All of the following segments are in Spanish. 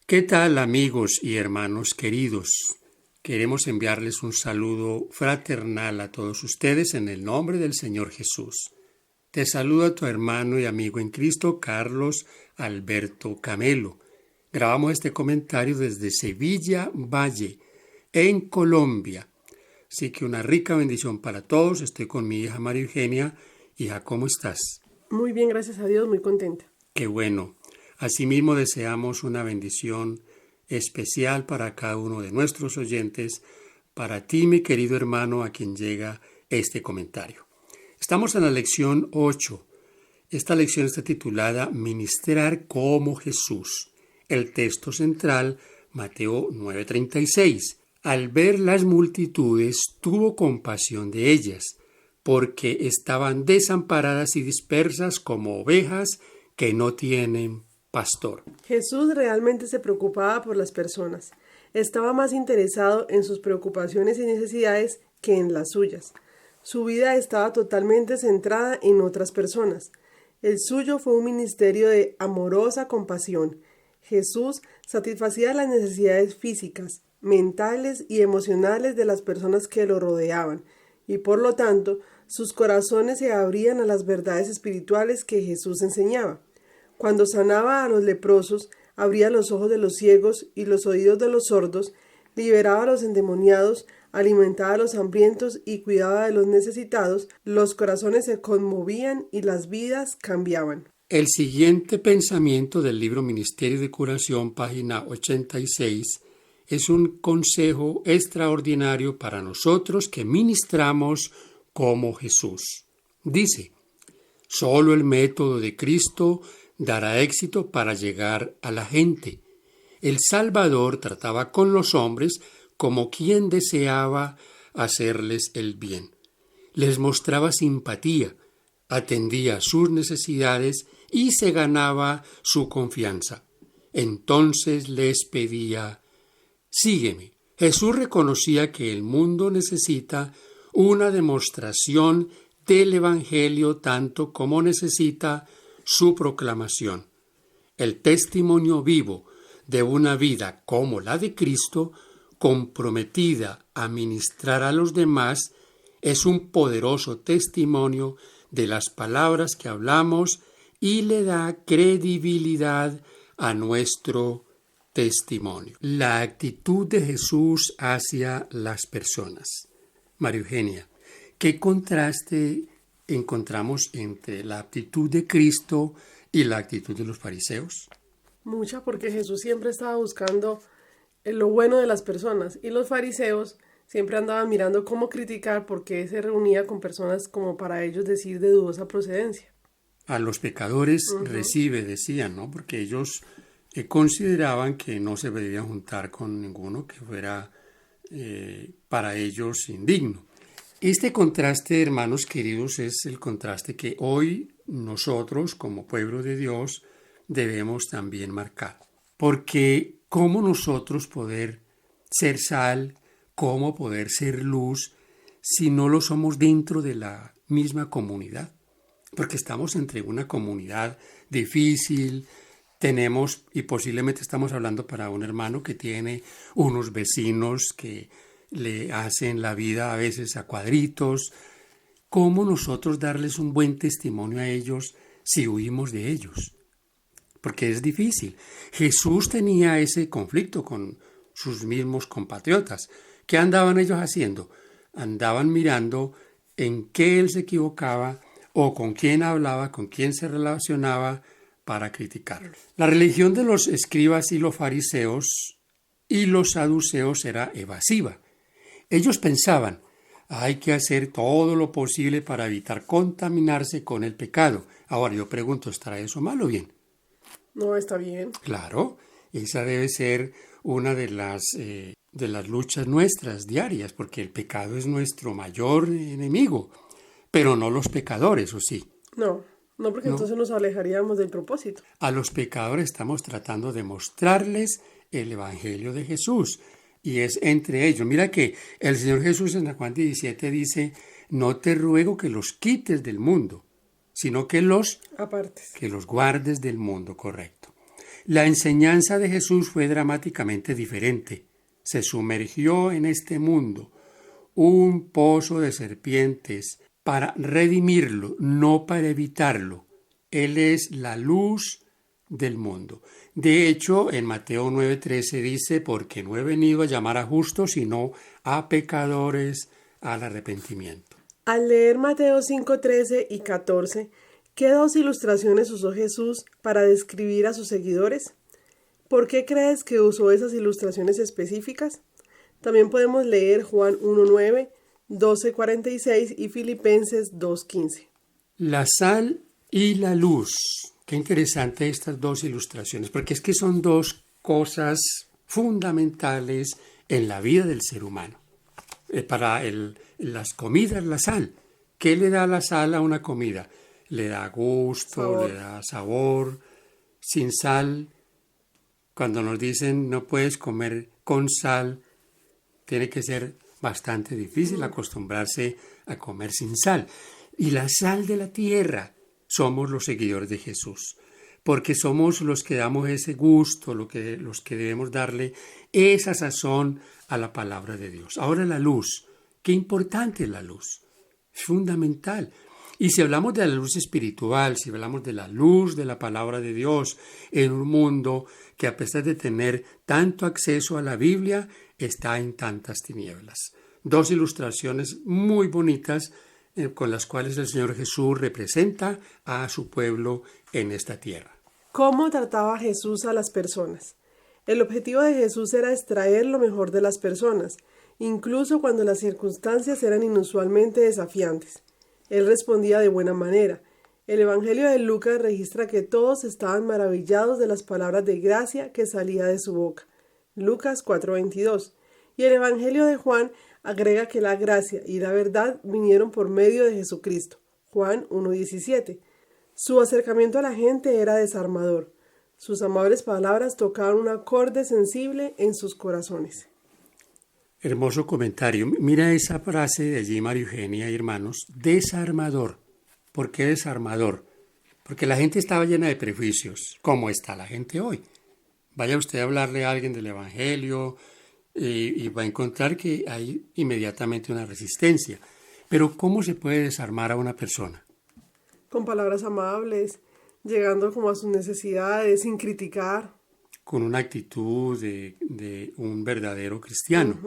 ¿Qué tal, amigos y hermanos queridos? Queremos enviarles un saludo fraternal a todos ustedes en el nombre del Señor Jesús. Te saluda tu hermano y amigo en Cristo, Carlos Alberto Camelo. Grabamos este comentario desde Sevilla Valle, en Colombia. Así que una rica bendición para todos. Estoy con mi hija María Eugenia. Hija, ¿cómo estás? Muy bien, gracias a Dios, muy contenta. Qué bueno. Asimismo deseamos una bendición especial para cada uno de nuestros oyentes, para ti, mi querido hermano, a quien llega este comentario. Estamos en la lección 8. Esta lección está titulada Ministrar como Jesús. El texto central, Mateo 9:36. Al ver las multitudes, tuvo compasión de ellas, porque estaban desamparadas y dispersas como ovejas que no tienen pastor. Jesús realmente se preocupaba por las personas. Estaba más interesado en sus preocupaciones y necesidades que en las suyas. Su vida estaba totalmente centrada en otras personas. El suyo fue un ministerio de amorosa compasión. Jesús satisfacía las necesidades físicas, mentales y emocionales de las personas que lo rodeaban, y por lo tanto, sus corazones se abrían a las verdades espirituales que Jesús enseñaba. Cuando sanaba a los leprosos, abría los ojos de los ciegos y los oídos de los sordos, liberaba a los endemoniados, alimentaba a los hambrientos y cuidaba de los necesitados, los corazones se conmovían y las vidas cambiaban. El siguiente pensamiento del libro Ministerio de Curación, página 86, es un consejo extraordinario para nosotros que ministramos como Jesús. Dice, solo el método de Cristo dará éxito para llegar a la gente. El Salvador trataba con los hombres como quien deseaba hacerles el bien. Les mostraba simpatía, atendía sus necesidades y se ganaba su confianza. Entonces les pedía, sígueme. Jesús reconocía que el mundo necesita una demostración del Evangelio tanto como necesita su proclamación. El testimonio vivo de una vida como la de Cristo, comprometida a ministrar a los demás, es un poderoso testimonio de las palabras que hablamos y le da credibilidad a nuestro testimonio. La actitud de Jesús hacia las personas. María Eugenia, ¿qué contraste encontramos entre la actitud de Cristo y la actitud de los fariseos? Mucha, porque Jesús siempre estaba buscando lo bueno de las personas y los fariseos siempre andaban mirando cómo criticar porque se reunía con personas como para ellos decir de dudosa procedencia. A los pecadores recibe, decían, ¿no? Porque ellos consideraban que no se debían juntar con ninguno que fuera para ellos indigno. Este contraste, hermanos queridos, es el contraste que hoy nosotros, como pueblo de Dios, debemos también marcar. Porque ¿cómo nosotros poder ser sal, cómo poder ser luz, si no lo somos dentro de la misma comunidad? Porque estamos entre una comunidad difícil, tenemos, y posiblemente estamos hablando para un hermano que tiene unos vecinos que le hacen la vida a veces a cuadritos. ¿Cómo nosotros darles un buen testimonio a ellos si huimos de ellos? Porque es difícil. Jesús tenía ese conflicto con sus mismos compatriotas. ¿Qué andaban ellos haciendo? Andaban mirando en qué él se equivocaba o con quién hablaba, con quién se relacionaba para criticarlo. La religión de los escribas y los fariseos y los saduceos era evasiva. Ellos pensaban, hay que hacer todo lo posible para evitar contaminarse con el pecado. Ahora yo pregunto, ¿estará eso mal o bien? No, está bien. Claro, esa debe ser una de las luchas nuestras diarias, porque el pecado es nuestro mayor enemigo, pero no los pecadores, ¿o sí? No, porque entonces nos alejaríamos del propósito. A los pecadores estamos tratando de mostrarles el Evangelio de Jesús. Y es entre ellos. Mira que el Señor Jesús en Juan 17 dice, no te ruego que los quites del mundo, sino que los Apartes. guardes del mundo, correcto. La enseñanza de Jesús fue dramáticamente diferente. Se sumergió en este mundo, un pozo de serpientes, para redimirlo, no para evitarlo. Él es la luz del mundo. De hecho, en Mateo 9:13 dice, porque no he venido a llamar a justos, sino a pecadores al arrepentimiento. Al leer Mateo 5:13 y 14, ¿qué dos ilustraciones usó Jesús para describir a sus seguidores? ¿Por qué crees que usó esas ilustraciones específicas? También podemos leer Juan 1:9, 12:46 y Filipenses 2:15. La sal y la luz. Qué interesante estas dos ilustraciones, porque es que son dos cosas fundamentales en la vida del ser humano. Para las comidas, la sal. ¿Qué le da la sal a una comida? Le da gusto, Sabor. le da sabor. Sin sal, cuando nos dicen no puedes comer con sal, tiene que ser bastante difícil acostumbrarse a comer sin sal. Y la sal de la tierra somos los seguidores de Jesús, porque somos los que damos ese gusto, los que debemos darle esa sazón a la palabra de Dios. Ahora la luz, qué importante es la luz, es fundamental. Y si hablamos de la luz espiritual, si hablamos de la luz de la palabra de Dios en un mundo que a pesar de tener tanto acceso a la Biblia, está en tantas tinieblas. Dos ilustraciones muy bonitas con las cuales el Señor Jesús representa a su pueblo en esta tierra. ¿Cómo trataba Jesús a las personas? El objetivo de Jesús era extraer lo mejor de las personas, incluso cuando las circunstancias eran inusualmente desafiantes. Él respondía de buena manera. El Evangelio de Lucas registra que todos estaban maravillados de las palabras de gracia que salía de su boca. Lucas 4:22. Y el Evangelio de Juan agrega que la gracia y la verdad vinieron por medio de Jesucristo. Juan 1:17. Su acercamiento a la gente era desarmador. Sus amables palabras tocaban un acorde sensible en sus corazones. Hermoso comentario. Mira esa frase de allí, María Eugenia y hermanos, desarmador. ¿Por qué desarmador? Porque la gente estaba llena de prejuicios, como está la gente hoy. Vaya usted a hablarle a alguien del Evangelio y va a encontrar que hay inmediatamente una resistencia. Pero ¿cómo se puede desarmar a una persona? Con palabras amables, llegando como a sus necesidades, sin criticar. Con una actitud de un verdadero cristiano.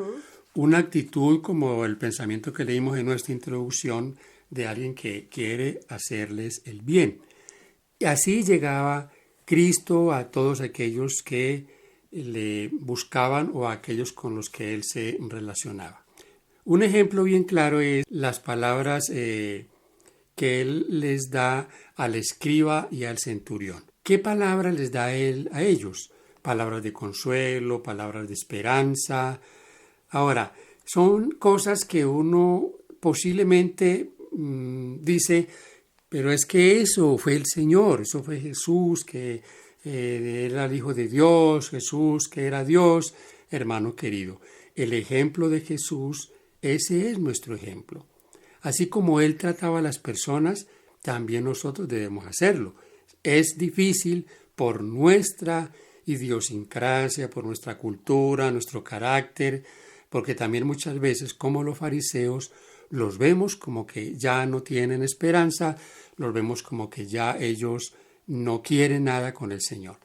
Una actitud como el pensamiento que leímos en nuestra introducción de alguien que quiere hacerles el bien. Y así llegaba Cristo a todos aquellos que le buscaban o a aquellos con los que él se relacionaba. Un ejemplo bien claro es las palabras que él les da al escriba y al centurión. ¿Qué palabras les da él a ellos? Palabras de consuelo, palabras de esperanza. Ahora, son cosas que uno posiblemente dice, pero es que eso fue el Señor, eso fue Jesús, que era el Hijo de Dios, Jesús que era Dios. Hermano querido, el ejemplo de Jesús, ese es nuestro ejemplo. Así como Él trataba a las personas, también nosotros debemos hacerlo. Es difícil por nuestra idiosincrasia, por nuestra cultura, nuestro carácter, porque también muchas veces, como los fariseos, los vemos como que ya no tienen esperanza, los vemos como que ya ellos no quieren nada con el Señor.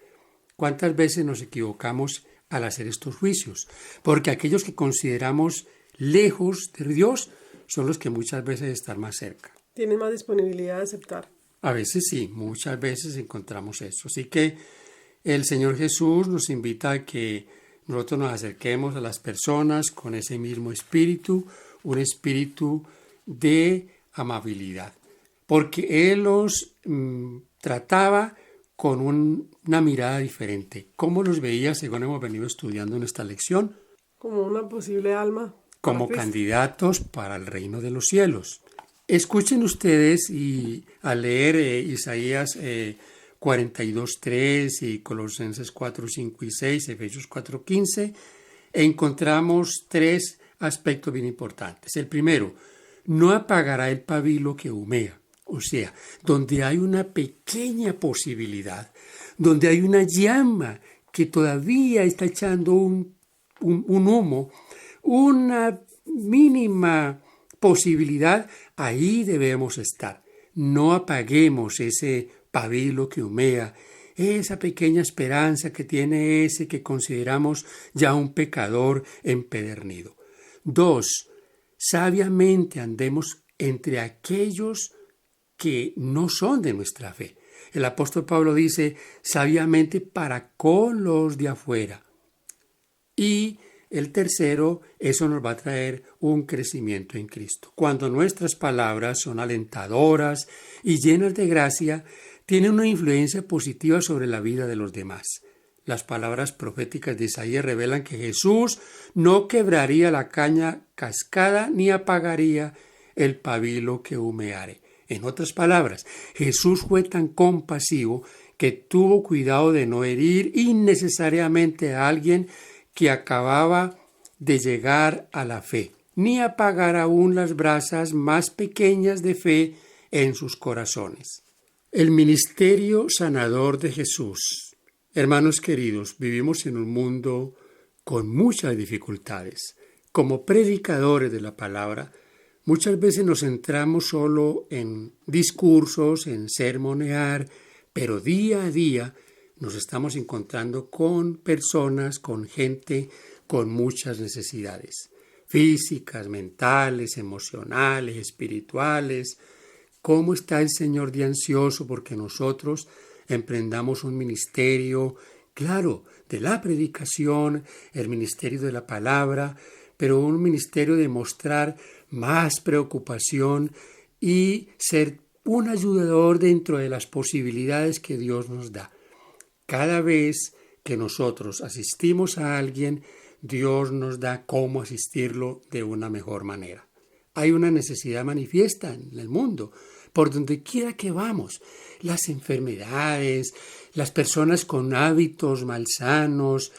¿Cuántas veces nos equivocamos al hacer estos juicios? Porque aquellos que consideramos lejos de Dios son los que muchas veces están más cerca. Tienen más disponibilidad de aceptar. A veces sí, muchas veces encontramos eso. Así que el Señor Jesús nos invita a que nosotros nos acerquemos a las personas con ese mismo espíritu, un espíritu de amabilidad, porque Él los trataba con una mirada diferente. ¿Cómo los veía según hemos venido estudiando en esta lección? Como una posible alma. Como candidatos para el reino de los cielos. Escuchen ustedes y al leer Isaías 42:3 y Colosenses 4:5 y 6, Efesios 4:15, encontramos tres aspectos bien importantes. El primero, no apagará el pabilo que humea. O sea, donde hay una pequeña posibilidad, donde hay una llama que todavía está echando un humo, una mínima posibilidad, ahí debemos estar. No apaguemos ese pabilo que humea, esa pequeña esperanza que tiene ese que consideramos ya un pecador empedernido. 2. Sabiamente andemos entre aquellos que no son de nuestra fe. El apóstol Pablo dice, sabiamente para con los de afuera. Y el tercero, eso nos va a traer un crecimiento en Cristo. Cuando nuestras palabras son alentadoras y llenas de gracia, tienen una influencia positiva sobre la vida de los demás. Las palabras proféticas de Isaías revelan que Jesús no quebraría la caña cascada ni apagaría el pabilo que humeare. En otras palabras, Jesús fue tan compasivo que tuvo cuidado de no herir innecesariamente a alguien que acababa de llegar a la fe, ni apagar aún las brasas más pequeñas de fe en sus corazones. El ministerio sanador de Jesús. Hermanos queridos, vivimos en un mundo con muchas dificultades. Como predicadores de la palabra, muchas veces nos centramos solo en discursos, en sermonear, pero día a día nos estamos encontrando con personas, con gente con muchas necesidades físicas, mentales, emocionales, espirituales. ¿Cómo está el Señor de ansioso porque nosotros emprendamos un ministerio, claro, de la predicación, el ministerio de la palabra, pero un ministerio de mostrar más preocupación y ser un ayudador dentro de las posibilidades que Dios nos da? Cada vez que nosotros asistimos a alguien, Dios nos da cómo asistirlo de una mejor manera. Hay una necesidad manifiesta en el mundo, por donde quiera que vamos. Las enfermedades, las personas con hábitos malsanos,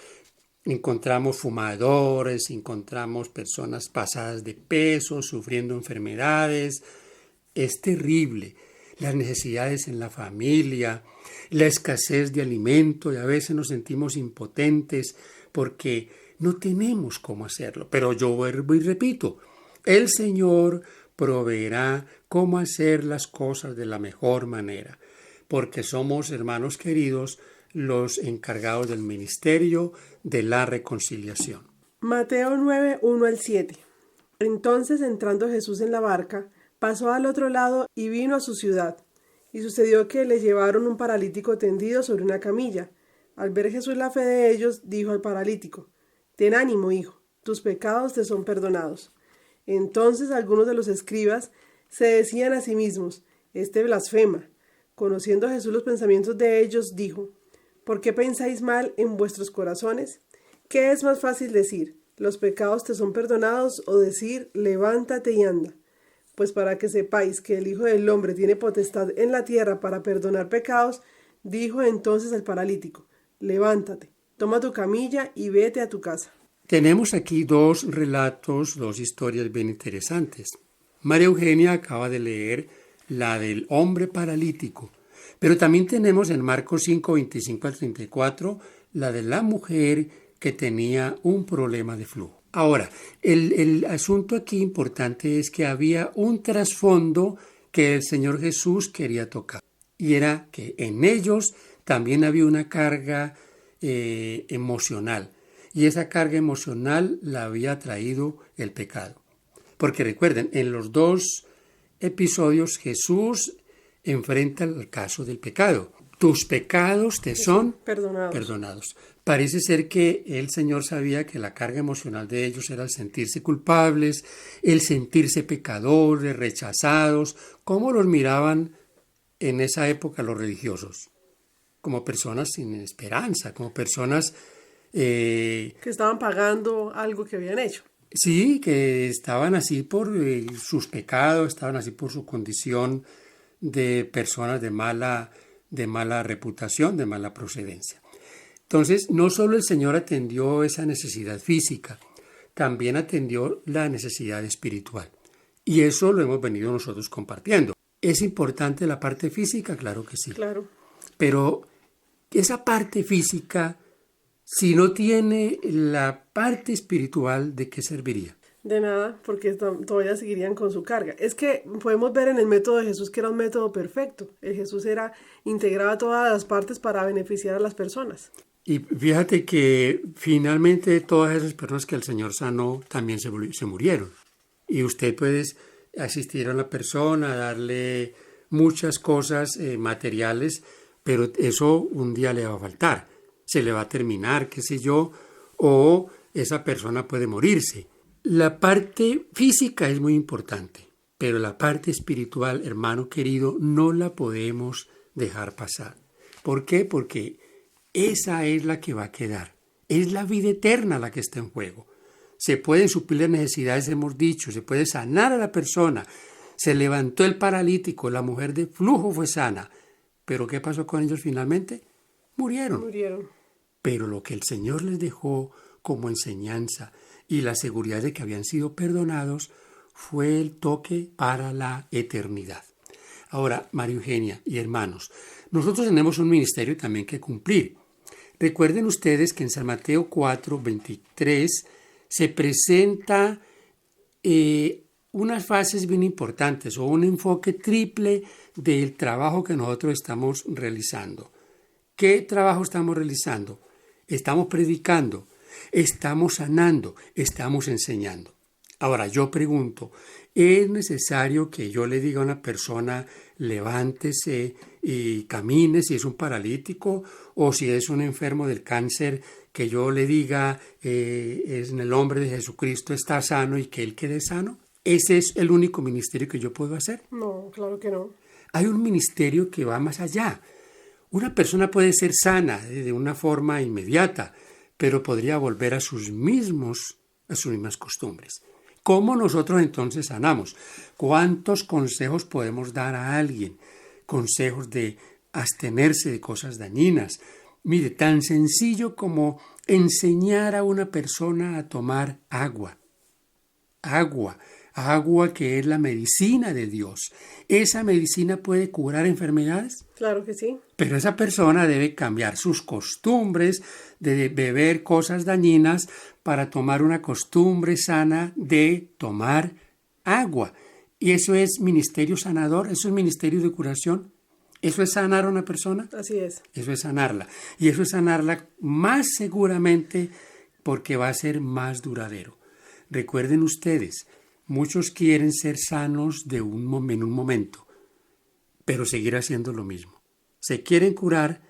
encontramos fumadores, encontramos personas pasadas de peso, sufriendo enfermedades. Es terrible. Las necesidades en la familia, la escasez de alimento, y a veces nos sentimos impotentes porque no tenemos cómo hacerlo. Pero yo vuelvo y repito, el Señor proveerá cómo hacer las cosas de la mejor manera, porque somos, hermanos queridos, los encargados del ministerio de la reconciliación. Mateo 9, 1 al 7. Entonces, entrando Jesús en la barca, pasó al otro lado y vino a su ciudad. Y sucedió que le llevaron un paralítico tendido sobre una camilla. Al ver Jesús la fe de ellos, dijo al paralítico: «Ten ánimo, hijo, tus pecados te son perdonados». Entonces algunos de los escribas se decían a sí mismos: «Este blasfema». Conociendo Jesús los pensamientos de ellos, dijo: «¿Por qué pensáis mal en vuestros corazones? ¿Qué es más fácil decir: los pecados te son perdonados, o decir: levántate y anda? Pues para que sepáis que el Hijo del Hombre tiene potestad en la tierra para perdonar pecados», dijo entonces al paralítico: «Levántate, toma tu camilla y vete a tu casa». Tenemos aquí dos relatos, dos historias bien interesantes. María Eugenia acaba de leer la del hombre paralítico, pero también tenemos en Marcos 5, 25 al 34, la de la mujer que tenía un problema de flujo. Ahora, el asunto aquí importante es que había un trasfondo que el Señor Jesús quería tocar, y era que en ellos también había una carga emocional, y esa carga emocional la había traído el pecado. Porque recuerden, en los dos episodios Jesús enfrenta el caso del pecado. Tus pecados te son perdonados. Parece ser que el Señor sabía que la carga emocional de ellos era el sentirse culpables, el sentirse pecadores, rechazados. ¿Cómo los miraban en esa época los religiosos? Como personas sin esperanza, como personas que estaban pagando algo que habían hecho. Sí, que estaban así por sus pecados, estaban así por su condición de personas de mala reputación, de mala procedencia. Entonces, no solo el Señor atendió esa necesidad física, también atendió la necesidad espiritual. Y eso lo hemos venido nosotros compartiendo. ¿Es importante la parte física? Claro que sí. Claro. Pero esa parte física, si no tiene la parte espiritual, ¿de qué serviría? De nada, porque todavía seguirían con su carga. Es que podemos ver en el método de Jesús que era un método perfecto. El Jesús integraba todas las partes para beneficiar a las personas. Y fíjate que finalmente todas esas personas que el Señor sanó también se murieron. Y usted puede asistir a una persona, darle muchas cosas materiales, pero eso un día le va a faltar. Se le va a terminar, qué sé yo, o esa persona puede morirse. La parte física es muy importante, pero la parte espiritual, hermano querido, no la podemos dejar pasar. ¿Por qué? Porque esa es la que va a quedar. Es la vida eterna la que está en juego. Se pueden suplir las necesidades, hemos dicho, se puede sanar a la persona. Se levantó el paralítico, la mujer de flujo fue sana. ¿Pero qué pasó con ellos finalmente? Murieron. Pero lo que el Señor les dejó como enseñanza y la seguridad de que habían sido perdonados fue el toque para la eternidad. Ahora, María Eugenia y hermanos, nosotros tenemos un ministerio también que cumplir. Recuerden ustedes que en San Mateo 4:23 se presenta unas fases bien importantes o un enfoque triple del trabajo que nosotros estamos realizando. ¿Qué trabajo estamos realizando? Estamos predicando, estamos sanando, estamos enseñando. Ahora yo pregunto, ¿es necesario que yo le diga a una persona levántese y camine si es un paralítico o si es un enfermo del cáncer, que yo le diga es en el nombre de Jesucristo está sano y que él quede sano? ¿Ese es el único ministerio que yo puedo hacer? No, claro que no. Hay un ministerio que va más allá. Una persona puede ser sana de una forma inmediata, pero podría volver a sus mismas costumbres. ¿Cómo nosotros entonces sanamos? ¿Cuántos consejos podemos dar a alguien? Consejos de abstenerse de cosas dañinas. Mire, tan sencillo como enseñar a una persona a tomar agua. Agua que es la medicina de Dios. ¿Esa medicina puede curar enfermedades? Claro que sí. Pero esa persona debe cambiar sus costumbres de beber cosas dañinas para tomar una costumbre sana de tomar agua. Y eso es ministerio sanador, eso es ministerio de curación. ¿Eso es sanar a una persona? Así es. Eso es sanarla. Y eso es sanarla más seguramente porque va a ser más duradero. Recuerden ustedes, muchos quieren ser sanos en un momento, pero seguir haciendo lo mismo. Se quieren curar,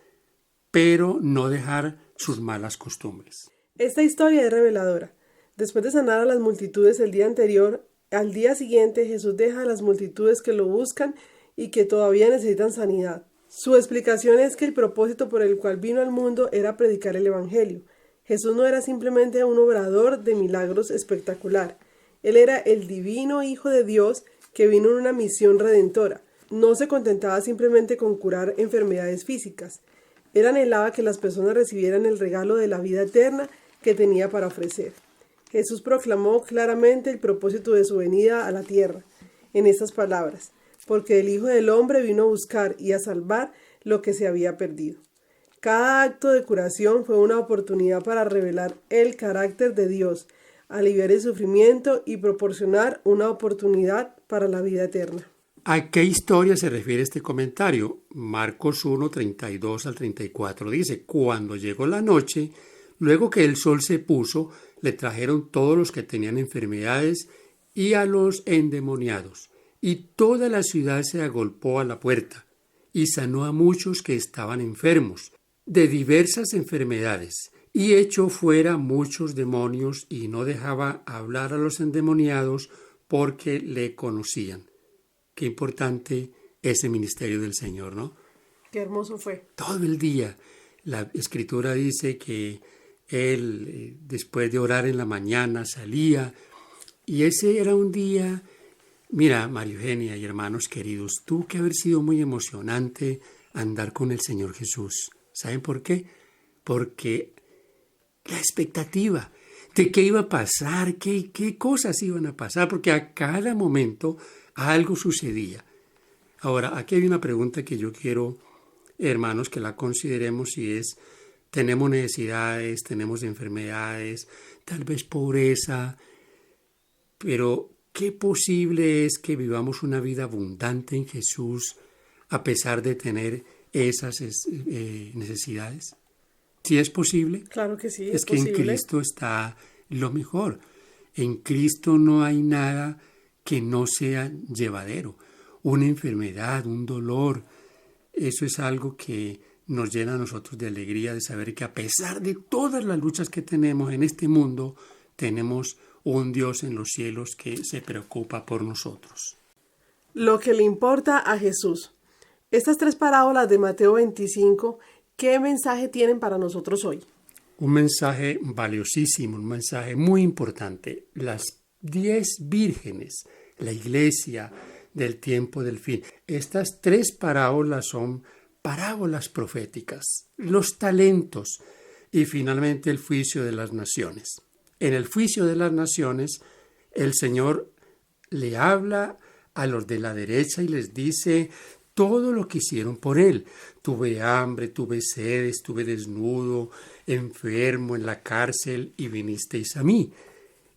pero no dejar sus malas costumbres. Esta historia es reveladora. Después de sanar a las multitudes el día anterior, al día siguiente Jesús deja a las multitudes que lo buscan y que todavía necesitan sanidad. Su explicación es que el propósito por el cual vino al mundo era predicar el Evangelio. Jesús no era simplemente un obrador de milagros espectacular. Él era el divino Hijo de Dios que vino en una misión redentora. No se contentaba simplemente con curar enfermedades físicas. Él anhelaba que las personas recibieran el regalo de la vida eterna que tenía para ofrecer. Jesús proclamó claramente el propósito de su venida a la tierra en estas palabras: porque el Hijo del Hombre vino a buscar y a salvar lo que se había perdido. Cada acto de curación fue una oportunidad para revelar el carácter de Dios, aliviar el sufrimiento y proporcionar una oportunidad para la vida eterna. ¿A qué historia se refiere este comentario? Marcos 1, 32 al 34 dice: cuando llegó la noche, luego que el sol se puso, le trajeron todos los que tenían enfermedades y a los endemoniados. Y toda la ciudad se agolpó a la puerta y sanó a muchos que estaban enfermos de diversas enfermedades, y echó fuera muchos demonios y no dejaba hablar a los endemoniados porque le conocían. Qué importante ese ministerio del Señor, ¿no? Qué hermoso fue. Todo el día. La Escritura dice que él, después de orar en la mañana, salía, y ese era un día. Mira, María Eugenia y hermanos queridos, tuvo que haber sido muy emocionante andar con el Señor Jesús. ¿Saben por qué? Porque la expectativa de qué iba a pasar, qué cosas iban a pasar, porque a cada momento algo sucedía. Ahora, aquí hay una pregunta que yo quiero hermanos, que la consideremos y es, tenemos necesidades, tenemos enfermedades, tal vez pobreza, pero ¿qué posible es que vivamos una vida abundante en Jesús a pesar de tener esas necesidades? ¿Sí es posible? Claro que sí, Es que posible. en Cristo está lo mejor. En Cristo no hay nada que no sea llevadero. Una enfermedad, un dolor, eso es algo que nos llena a nosotros de alegría de saber que a pesar de todas las luchas que tenemos en este mundo, tenemos un Dios en los cielos que se preocupa por nosotros. Lo que le importa a Jesús. Estas 3 parábolas de Mateo 25, ¿qué mensaje tienen para nosotros hoy? Un mensaje valiosísimo, un mensaje muy importante. Las 10 vírgenes, la iglesia del tiempo del fin. Estas 3 parábolas son parábolas proféticas, los talentos y finalmente el juicio de las naciones. En el juicio de las naciones, el Señor le habla a los de la derecha y les dice todo lo que hicieron por Él. Tuve hambre, tuve sed, estuve desnudo, enfermo, en la cárcel y vinisteis a mí.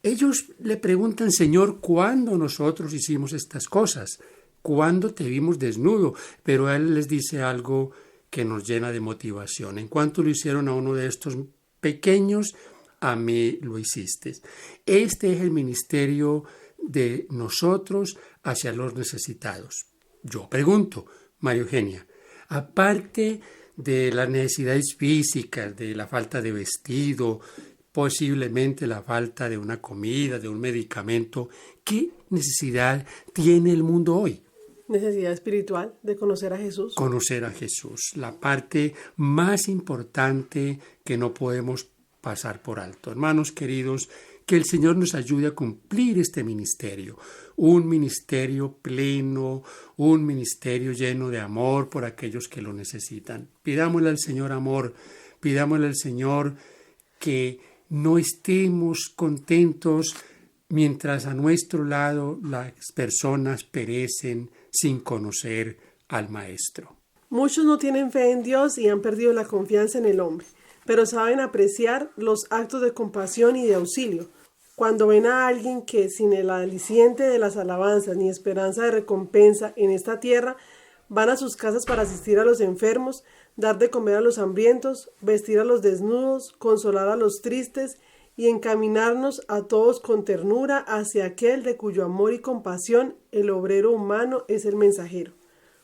Ellos le preguntan, Señor, ¿cuándo nosotros hicimos estas cosas? ¿Cuándo te vimos desnudo? Pero Él les dice algo que nos llena de motivación. En cuanto lo hicieron a uno de estos pequeños, a mí lo hiciste. Este es el ministerio de nosotros hacia los necesitados. Yo pregunto, María Eugenia, aparte de las necesidades físicas, de la falta de vestido, posiblemente la falta de una comida, de un medicamento, ¿qué necesidad tiene el mundo hoy? Necesidad espiritual de conocer a Jesús. Conocer a Jesús, la parte más importante que no podemos pasar por alto. Hermanos queridos, que el Señor nos ayude a cumplir este ministerio, un ministerio pleno, un ministerio lleno de amor por aquellos que lo necesitan. Pidámosle al Señor amor, pidámosle al Señor que no estemos contentos mientras a nuestro lado las personas perecen sin conocer al Maestro. Muchos no tienen fe en Dios y han perdido la confianza en el hombre, pero saben apreciar los actos de compasión y de auxilio. Cuando ven a alguien que sin el aliciente de las alabanzas ni esperanza de recompensa en esta tierra, van a sus casas para asistir a los enfermos, dar de comer a los hambrientos, vestir a los desnudos, consolar a los tristes y encaminarnos a todos con ternura hacia aquel de cuyo amor y compasión el obrero humano es el mensajero.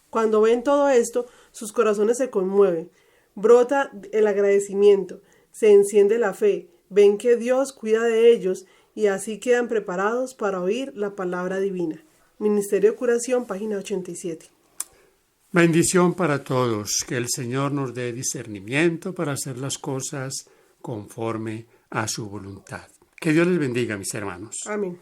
Cuando ven todo esto, sus corazones se conmueven, brota el agradecimiento, se enciende la fe, ven que Dios cuida de ellos y así quedan preparados para oír la palabra divina. Ministerio de Curación, página 87. Bendición para todos, que el Señor nos dé discernimiento para hacer las cosas conforme a su voluntad. Que Dios les bendiga, mis hermanos. Amén.